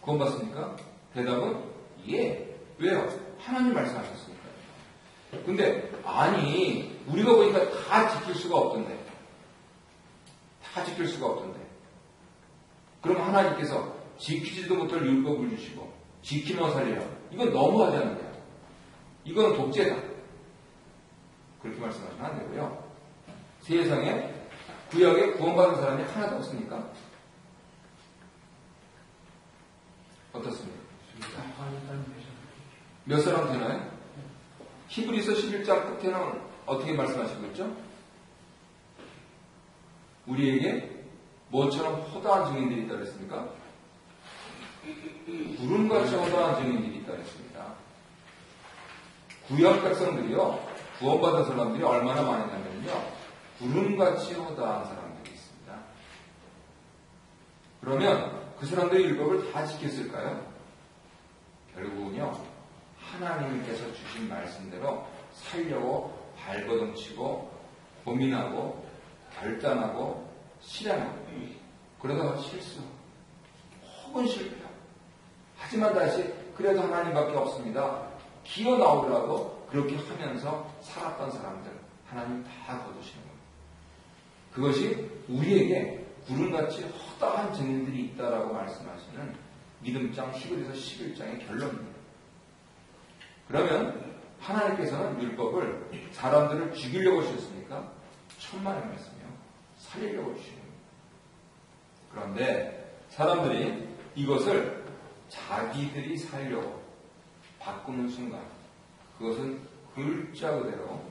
구원받습니까? 대답은 예. 왜요? 하나님 말씀하셨으니까. 근데 아니 우리가 보니까 다 지킬 수가 없던데. 다 지킬 수가 없던데. 그럼 하나님께서 지키지도 못할 율법을 주시고 지키면 살리라. 이건 너무하지 않느냐. 이건 독재다. 그렇게 말씀하시면 안 되고요. 세상에 구약에 구원받은 사람이 하나도 없습니까? 어떻습니까? 몇 사람 되나요? 히브리서 11장 끝에는 어떻게 말씀하시고 있죠? 우리에게 뭐처럼 허다한 증인들이 있다 그랬습니까? 구름같이 허다한 증인들이 있다 그랬습니다. 구약 백성들이요, 구원받은 사람들이 얼마나 많으냐면요, 구름같이 허다한 사람들이 있습니다. 그러면 그 사람들이 율법을 다 지켰을까요? 결국은요, 하나님께서 주신 말씀대로 살려고 발버둥치고 고민하고 결단하고 실행하고 그러다가 실수 혹은 실패하고 하지만 다시 그래도 하나님밖에 없습니다. 기어 나오더라도 그렇게 하면서 살았던 사람들 하나님 다 거두시는 겁니다. 그것이 우리에게 구름같이 허다한 증인들이 있다라고 말씀하시는 믿음장 히브리서 11장의 결론입니다. 그러면 하나님께서는 율법을 사람들을 죽이려고 주셨습니까? 천만의 말씀이요. 살리려고 주시는 겁니다. 그런데 사람들이 이것을 자기들이 살려고 바꾸는 순간 그것은 글자 그대로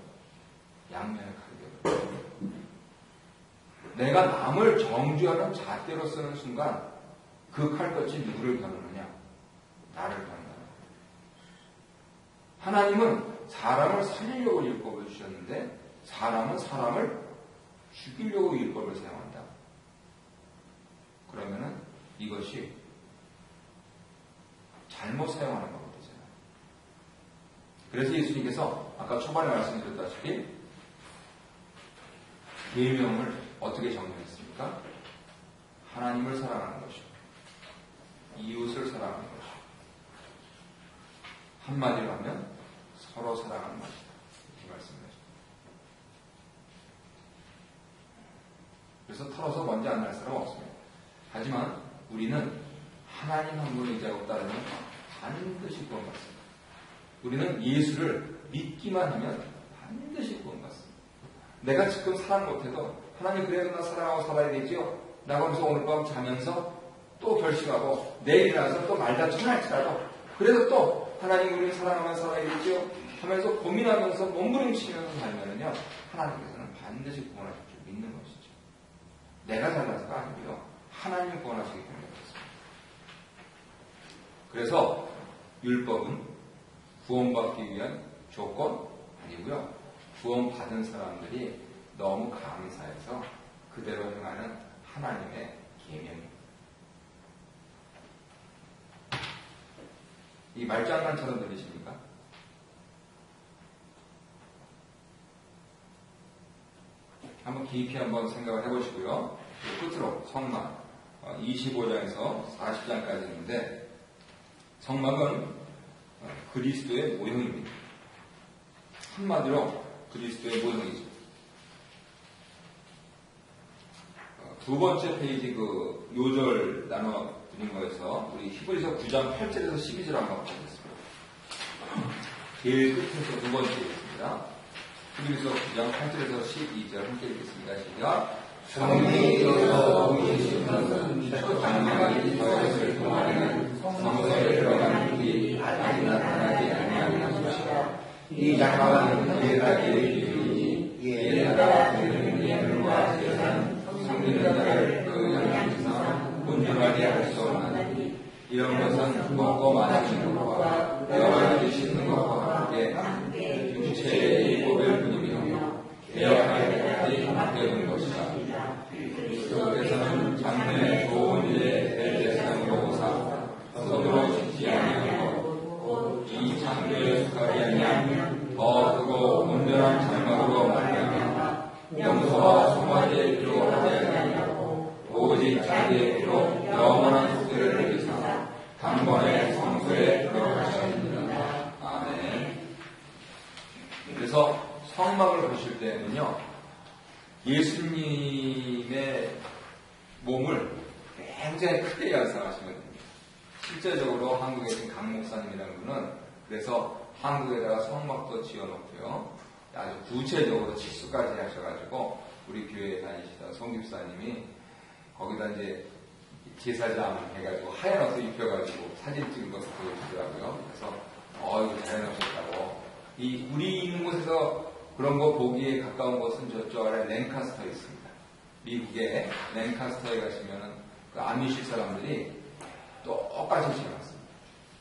양면의 칼이 되어버립니다. 내가 남을 정죄하는 잣대로 쓰는 순간 그 칼끝이 누구를 겨누느냐? 나를 겨눈다. 하나님은 사람을 살리려고 율법을 주셨는데 사람은 사람을 죽이려고 율법을 사용한다. 그러면은 이것이 잘못 사용하는 거가 되잖아요. 그래서 예수님께서 아까 초반에 말씀드렸다시피 계명을 어떻게 정리했습니까? 하나님을 사랑하는 것이고 이웃을 사랑하는 것이고 한마디로 하면 서로 사랑하는 것이다. 이렇게 말씀하셨습니다. 그래서 털어서 먼지 안 날 사람 없습니다. 하지만 우리는 하나님 한 분을 의지하고 따르면 반드시 구원받습니다. 우리는 예수를 믿기만 하면 반드시 구원받습니다. 내가 지금 사랑 못해도 하나님 그래도 나 사랑하고 살아야 되지요? 라고 하면서 오늘 밤 자면서 또 결심하고 내일 일어나서 또 말다툼을 할지라도 그래도 또 하나님 우리를 사랑하면 살아야겠지요? 하면서 고민하면서 몸부림치면서 살면은요 하나님께서는 반드시 구원하실 줄 믿는 것이죠. 내가 잘나서가 아니고요 하나님이 구원하시기 때문에 그렇습니다. 그래서 율법은 구원받기 위한 조건 아니고요 구원받은 사람들이 너무 감사해서 그대로 행하는 하나님의 계명입니다. 이 말장난처럼 들리십니까? 한번 깊이 한번 생각을 해보시고요. 끝으로 성막 25장에서 40장까지 있는데 성막은 그리스도의 모형입니다. 한마디로 그리스도의 모형이죠. 두 번째 페이지 그 요절 나눠 드린 거에서 우리 히브리서 9장 8절에서 12절 한번 보겠습니다. 제일 끝에서 두 번째 있습니다. 히브리서 9장 8절에서 12절 함께 읽겠습니다. 시작. 성령께서 오시는 것은 장막이 되었을 동안에는 성소에 들어가는 길이 아직 나타나지 아니하는 것이라. 이 장막은 예라의 기준이니 예라가 드리는 예물과 제사는 성기는 자를 그 양심상 분별하게 할 수 없나니 이런 것은 먹고 마시는 것과 여러 드시는 것과 함께 육체의 일곱일 뿐이며 개혁하기까지 되는 것이다. 그리스도께서는 장래의 좋은 일에 대제사장으로 오사 서로 지지 아니하고 이 창조의 수갑이 아니하면 더 크고 온전한 장막으로 말미암아 염소와 송아지의 피로 하지 아니하고 오직 자기의 피로 영원한 속죄를 위해서 단번에 성소에 들어가셨느니라. 아멘. 그래서 성막을 보실 때는요 예수님의 몸을 굉장히 크게 연상하시면 됩니다. 실제적으로 한국에 계신 강 목사님이라는 분은 그래서 한국에다가 성막도 지어놓고요 아주 구체적으로 치수까지 하셔가지고 우리 교회에 다니시던 성집사님이 거기다 이제 제사장 해가지고 하얀 옷을 입혀가지고 사진 찍은 것을 보여주더라고요. 그래서 이거 잘 해놓으셨다고. 우리 있는 곳에서 그런 거 보기에 가까운 곳은 저쪽 아래 랭카스터에 있습니다. 미국의 랭카스터에 가시면은 그 아미시 사람들이 똑같이 지어놨습니다.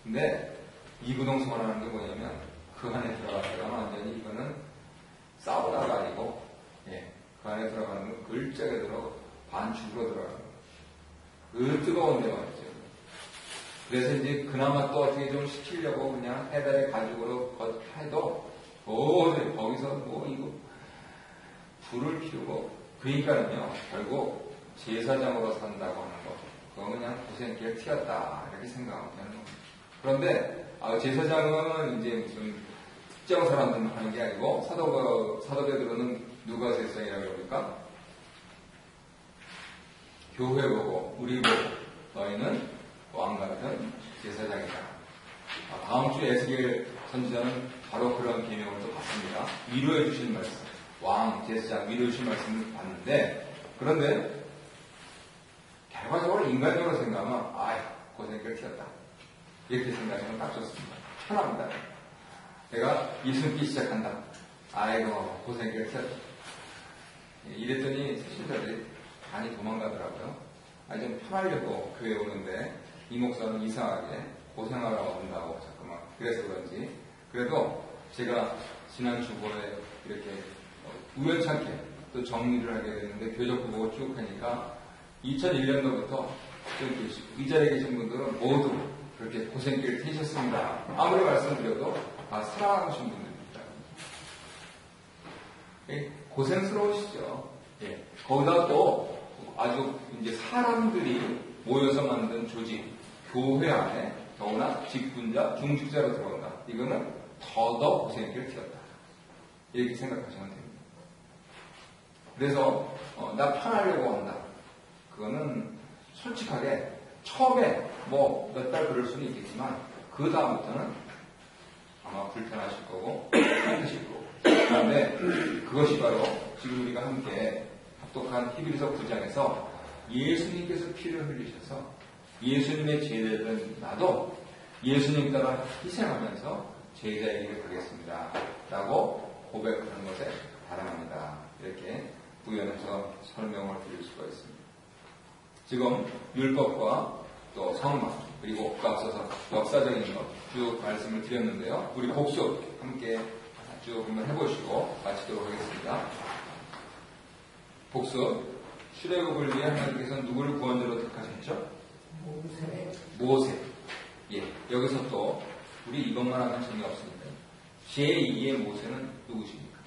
근데 이구동성을 하는 게 뭐냐면 그 안에 들어가서는 완전히 이거는 사우나가 아니고 그 안에 들어가는 건 글자게 들어 반죽으로 들어가는 거예요. 그 뜨거운 데 말이죠. 그래서 이제 그나마 또 어떻게 좀 시키려고 그냥 해달의 가죽으로 해도 거기서 뭐 이거 불을 피우고 그러니까는요 결국 제사장으로 산다고 하는 거 그거 그냥 고생길 튀었다 이렇게 생각하면 되는 겁니다. 그런데 제사장은 이제 무슨 특정 사람들만 하는 게 아니고 사도베드로는 누가 제사장이라고 그럽니까? 교회 보고 우리 보고 너희는 왕 같은 제사장이다. 다음 주에 에스겔 선지자는 바로 그런 계명을 또 받습니다. 위로해 주신 말씀, 왕, 제사장 위로해 주신 말씀을 받는데 그런데 결과적으로 인간적으로 생각하면 고생길 튀었다. 이렇게 생각하면 딱 좋습니다. 편합니다. 내가 예수 믿기 시작한다. 고생길 튀었다. 이랬더니 신자들이 많이 도망가더라고요. 좀 편하려고 교회 오는데 이 목사는 이상하게 고생하러 온다고 자꾸만 그래서 그런지 그래도 제가 지난 주보에 이렇게 우연찮게 또 정리를 하게 됐는데 교적부 보고 쭉 하니까 2001년도부터 이 자리에 계신 분들은 모두 그렇게 고생길 튀셨습니다. 아무리 말씀드려도 다 사랑하신 분들입니다. 고생스러우시죠. 거기다 또 아주 이제 사람들이 모여서 만든 조직, 교회 안에 더구나 직분자, 중직자로 들어온다. 이거는 더더 고생길 튀었다. 이렇게 생각하시면 됩니다. 그래서 나 편하려고 한다. 그거는 솔직하게 처음에 뭐 몇 달 그럴 수는 있겠지만 그 다음부터는 아마 불편하실 거고 힘드실 거고. 그런데 그것이 바로 지금 우리가 함께 합독한 히브리서 9장에서 예수님께서 피를 흘리셔서 예수님의 제자들은 나도 예수님 따라 희생하면서 제자의 길을 가겠습니다. 라고 고백하는 것에 달합니다. 이렇게 부연해서 설명을 드릴 수가 있습니다. 지금 율법과 또 성막 그리고 앞서서 역사적인 것 쭉 말씀을 드렸는데요. 우리 복습 함께 쭉 한번 해보시고 마치도록 하겠습니다. 복습. 출애굽을 위해 하나님께서 누구를 구원자로 택하셨죠? 모세. 예, 여기서 또 우리 이것만 하면 재미없습니다. 제2의 모세는 누구십니까?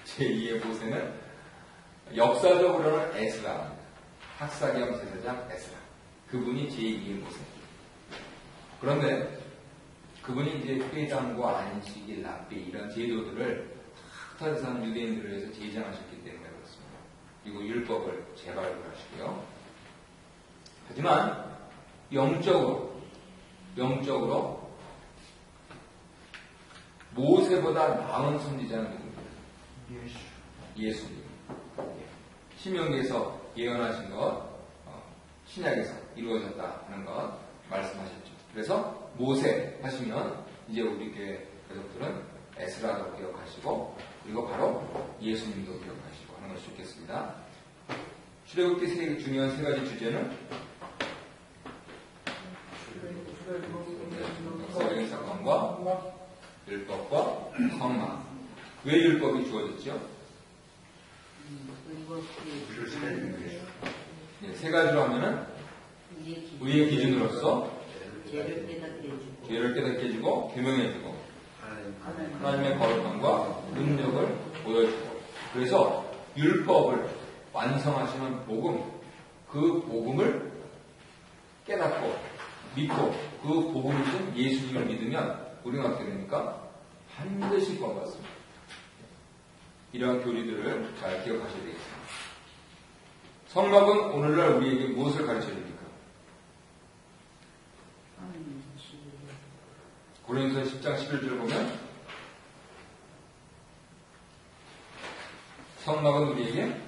제2의 모세는 역사적으로는 에스라입니다. 학사겸 제사장 에스라. 그분이 제2의 모세. 그런데 그분이 이제 회당과 안식일, 납비 이런 제도들을 탁탁해서 유대인들을 위해서 제정하셨기 때문에 그렇습니다. 그리고 율법을 재발굴하시고요. 하지만 영적으로 모세보다 나은 선지자는 누구입니까? 예수님. 신명기에서 예언하신 것, 신약에서 이루어졌다 하는 것 말씀하셨죠. 그래서 모세 하시면 이제 우리 교회 가족들은 에스라도 기억하시고 그리고 바로 예수님도 기억하시고 하는 것이 좋겠습니다. 출애굽기 중요한 세 가지 주제는 역사적인 사건과 율법과 성막. 왜 율법이 주어졌죠? 네, 세 가지로 하면은 의의 기준으로서 죄를 깨닫게 해주고 규명해주고 하나님의 거룩함과 능력을 보여주고 그래서 율법을 완성하시는 복음 그 복음을 깨닫고 믿고 그 복음이신 예수님을 믿으면 우리는 어떻게 됩니까? 반드시 구원받습니다. 이러한 교리들을 잘 기억하셔야 되겠습니다. 성막은 오늘날 우리에게 무엇을 가르쳐 줍니까? 고린도서 10장 11절 보면 성막은 우리에게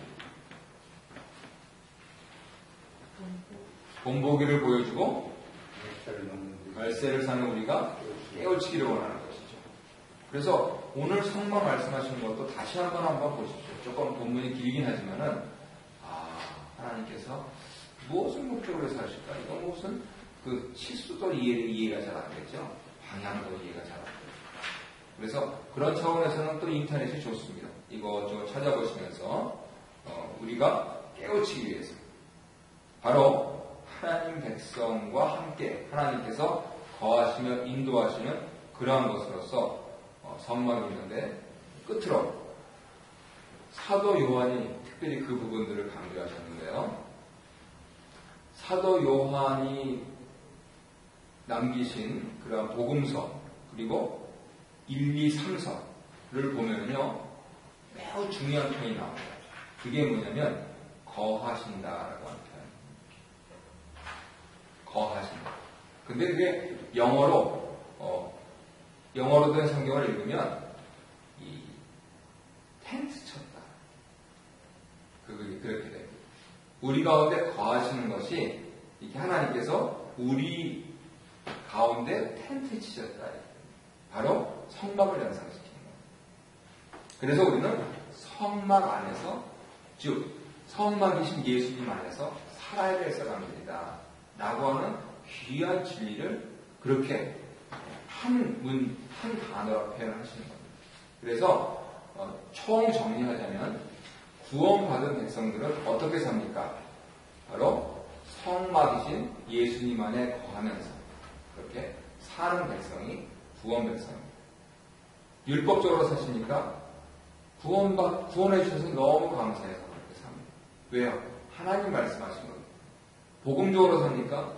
본보기를 보여주고 말세를 사는 우리가 깨우치기를 원하는 것이죠. 그래서 오늘 성막 말씀하시는 것도 다시 한번 보십시오. 조금 본문이 길긴 하지만은 하나님께서 무엇을 목적으로 해서 하실까? 이거 무슨 그 실수도 이해가 잘 안 되죠. 방향도 이해가 잘 안 돼요. 그래서 그런 차원에서는 또 인터넷이 좋습니다. 이거 좀 찾아보시면서 우리가 깨우치기 위해서 바로 하나님 백성과 함께 하나님께서 거하시며 인도하시는 그러한 것으로서 성막이 있는데 끝으로 사도 요한이 특별히 그 부분들을 강조하셨는데요. 사도 요한이 남기신 그러한 복음서 그리고 1, 2, 3서를 보면요 매우 중요한 표현이 나옵니다. 그게 뭐냐면 거하신다라고 하는 표현. 거하신다. 근데 그게 영어로 된 성경을 읽으면 이 텐트 쳤다. 그게 그렇게 돼요. 우리 가운데 거하시는 것이 이렇게 하나님께서 우리 가운데 텐트 치셨다. 바로 성막을 연상시키는 거예요. 그래서 우리는 성막 안에서 즉 성막이신 예수님 안에서 살아야 될 사람들이다. 라고 하는 귀한 진리를 그렇게 한 단어로 표현하시는 겁니다. 그래서 총 정리하자면 구원받은 백성들은 어떻게 삽니까? 바로 성막이신 예수님 안에 거하면서 그렇게 사는 백성이 구원 백성입니다. 율법적으로 사시니까 구원해 주셔서 너무 감사해서 그렇게 삽니다. 왜요? 하나님 말씀하신 겁니다. 복음적으로 삽니까?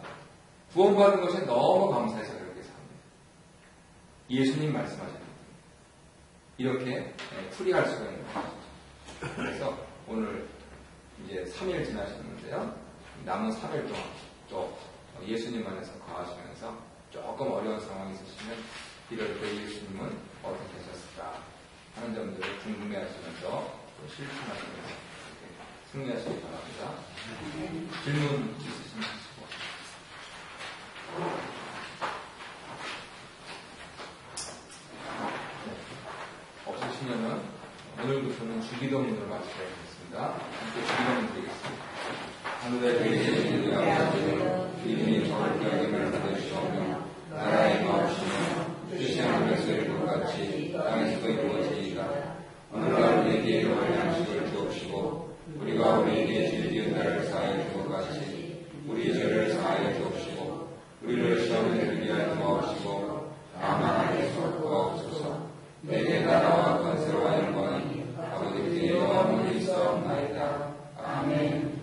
구원받은 것에 너무 감사해서 그렇게 삽니다. 예수님 말씀하신 겁니다. 이렇게 풀이할 수가 있는 것이죠. 그래서 오늘 이제 3일 지나셨는데요. 남은 3일 동안 또 예수님 안에서 거하시면서 조금 어려운 상황이 있으시면 이럴 때 예수님은 어떻게 하셨을까 하는 점들을 궁금해하시면서 또 실천하시면서 이렇게 승리하시기 바랍니다. 질문 있으시면 하시고. 없으시면은 오늘부터는 주기도문으로 마치겠습니다. 함께 주기도문 드리겠습니다. 하늘에 계신 우리 아버지여, 이름이 거룩하게 여겨주시오며 나라의 마옵시며 뜻이 하늘에서 이룬 것 같이 땅에서도 이루어지이다. 오늘날 우리에게 일용할 양식을 주옵시고 우리가 우리에게 죄 지은 자를 사하여 준 것 같이 우리 죄를 사하여 주옵시고 우리를 시험에 들게 하지 마옵시고 다만 악에서 구하옵소서. 내게 나라와 권세와 영광이 아버지께 영원히 있사옵나이다. 아멘.